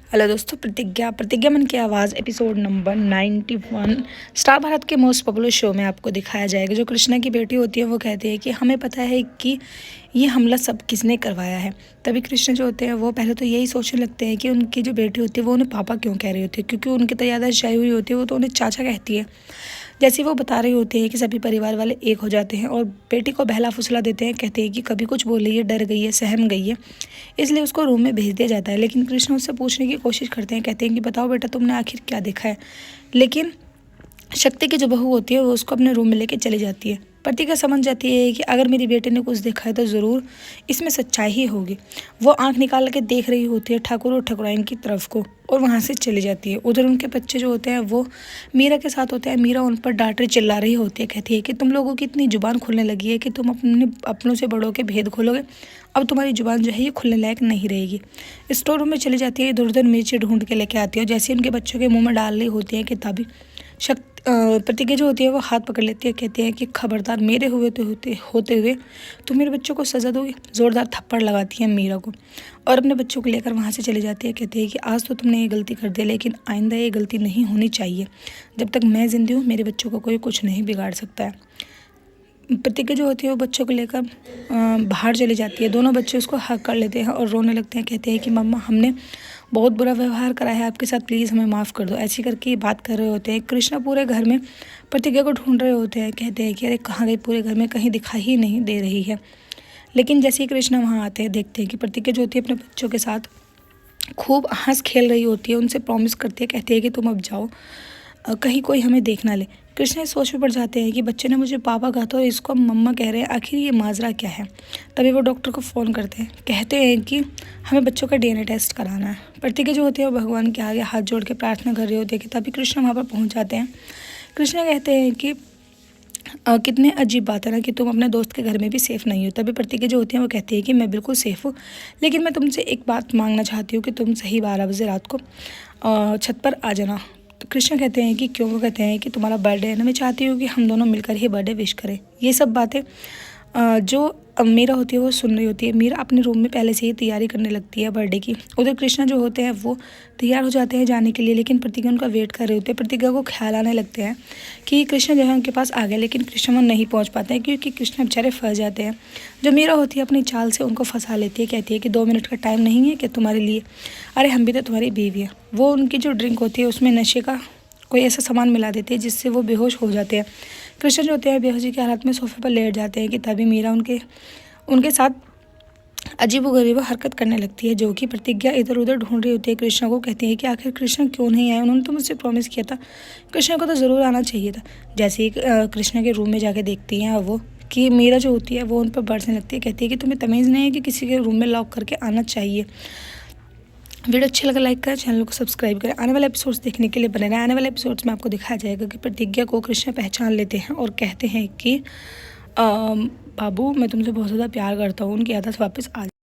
Hello दोस्तों, प्रतिज्ञा मन की आवाज़ एपिसोड नंबर 91 स्टार भारत के मोस्ट पॉपुलर शो में आपको दिखाया जाएगा। जो कृष्णा की बेटी होती है वो कहती है कि हमें पता है कि ये हमला सब किसने करवाया है। तभी कृष्णा जो होते हैं वो पहले तो यही सोचने लगते हैं कि उनकी जो बेटी होती है वो उन्हें पापा क्यों कह रही होती है, क्योंकि उनकी तो याददाश्त जाई हुई होती है, वो तो उन्हें चाचा कहती है। जैसे वो बता रही होती है कि सभी परिवार वाले एक हो जाते हैं और बेटी को बहला फुसला देते हैं, कहते हैं कि कभी कुछ बोल रही है, डर गई है, सहम गई है, इसलिए उसको रूम में भेज दिया जाता है। लेकिन कृष्ण उससे पूछने की कोशिश करते हैं, कहते हैं कि बताओ बेटा, तुमने आखिर क्या देखा है। लेकिन शक्ति की जो बहू होती है वो उसको अपने रूम में लेके चली जाती है। प्रतिज्ञा समझ जाती है कि अगर मेरी बेटी ने कुछ देखा है तो ज़रूर इसमें सच्चाई ही होगी। वो आंख निकाल के देख रही होती है ठाकुर और ठकुराइन की तरफ को और वहाँ से चली जाती है। उधर उनके बच्चे जो होते हैं वो मीरा के साथ होते हैं। मीरा उन पर डांट चिल्ला रही होती है, कहती है कि तुम लोगों की इतनी जुबान खुलने लगी है कि तुम अपनों से बड़ों के भेद खोलोगे। अब तुम्हारी जुबान जो है ये खुलने लायक नहीं रहेगी। स्टोर रूम में चली जाती है, इधर उधर मिर्ची ढूंढ के लेके आती है और जैसे उनके बच्चों के मुँह में डाल रही होती है किताबी, प्रतिज्ञा जो होती है वो हाथ पकड़ लेती है, कहती है कि खबरदार, मेरे होते हुए तुम मेरे बच्चों को सजा दोगे। ज़ोरदार थप्पड़ लगाती है मीरा को और अपने बच्चों को लेकर वहाँ से चली जाती है। कहती है कि आज तो तुमने ये गलती कर दी, लेकिन आइंदा ये गलती नहीं होनी चाहिए। जब तक मैं जिंदी हूँ मेरे बच्चों को कोई कुछ नहीं बिगाड़ सकता है। प्रतिज्ञा जो होती है वो बच्चों को लेकर बाहर चली जाती है। दोनों बच्चे उसको हक कर लेते हैं और रोने लगते हैं, कहते हैं कि मम्मा, हमने बहुत बुरा व्यवहार करा है आपके साथ, प्लीज़ हमें माफ़ कर दो। ऐसी करके बात कर रहे होते हैं। कृष्णा पूरे घर में प्रतिज्ञा को ढूंढ रहे होते हैं, कहते हैं कि अरे कहाँ गई, पूरे घर में कहीं दिखाई ही नहीं दे रही है। लेकिन जैसे ही कृष्णा वहाँ आते हैं, देखते हैं कि प्रतिज्ञा जो होती है अपने बच्चों के साथ खूब हंस खेल रही होती है। उनसे प्रॉमिस करती है, कहती है कि तुम अब जाओ, कहीं कोई हमें देख ना ले। कृष्णा इस सोच में पड़ जाते हैं कि बच्चे ने मुझे पापा कहा था और इसको मम्मा कह रहे हैं, आखिर ये माजरा क्या है। तभी वो डॉक्टर को फ़ोन करते हैं, कहते हैं कि हमें बच्चों का DNA टेस्ट कराना है। प्रतिज्ञा जो होती है वो भगवान के आगे हाथ जोड़ के प्रार्थना कर रही होती है कि तभी कृष्णा वहाँ पर पहुँच जाते हैं। कृष्णा कहते हैं कि कितने अजीब बात है ना कि तुम अपने दोस्त के घर में भी सेफ़ नहीं हो। तभी प्रतिज्ञा जो होती है वो कहती है कि मैं बिल्कुल सेफ़ हूँ, लेकिन मैं तुमसे एक बात मांगना चाहती हूँ कि तुम सही 12 बजे रात को छत पर आ जाना। तो कृष्णा कहते हैं कि क्यों। वो कहते हैं कि तुम्हारा बर्थडे है ना, मैं चाहती हूँ कि हम दोनों मिलकर ही बर्थडे विश करें। ये सब बातें जो मीरा होती है वो सुन रही होती है। मीरा अपने रूम में पहले से ही तैयारी करने लगती है बर्थडे की। उधर कृष्णा जो होते हैं वो तैयार हो जाते हैं जाने के लिए, लेकिन प्रतिज्ञा उनका वेट कर रहे होते हैं। प्रतिज्ञा को ख्याल आने लगते हैं कि कृष्णा जो है उनके पास आ गया, लेकिन कृष्णा वो नहीं पहुंच पाते हैं क्योंकि कृष्णा बेचारे फंस जाते हैं। जो मीरा होती है अपनी चाल से उनको फंसा लेती है, कहती है कि 2 मिनट का टाइम नहीं है कि तुम्हारे लिए, अरे हम भी तो तुम्हारी बीवी है। वो उनकी जो ड्रिंक होती है उसमें नशे का कोई ऐसा सामान मिला देती है जिससे वो बेहोश हो जाते हैं। कृष्ण जो होते हैं बेहोशी की हालत में सोफे पर लेट जाते हैं कि तभी मीरा उनके साथ अजीबोगरीब हरकत करने लगती है, जो कि प्रतिज्ञा इधर उधर ढूंढ रही होती है। कृष्णा को कहती है कि आखिर कृष्णा क्यों नहीं आया, उन्होंने तो मुझसे प्रॉमिस किया था, कृष्णा को तो ज़रूर आना चाहिए था। जैसे ही कृष्णा के रूम में जाके देखती हैं वो कि मीरा जो होती है वो उन पर बरसने लगती है, कहती है कि तुम्हें तमीज़ नहीं है कि किसी के रूम में लॉक करके आना चाहिए। वीडियो अच्छा लगा लाइक करें, चैनल को सब्सक्राइब करें। आने वाले एपिसोड्स देखने के लिए बने रहें। आने वाले एपिसोड्स में आपको दिखाया जाएगा कि प्रतिज्ञा को कृष्णा पहचान लेते हैं और कहते हैं कि बाबू, मैं तुमसे बहुत ज़्यादा प्यार करता हूँ, उनकी आदत वापस आ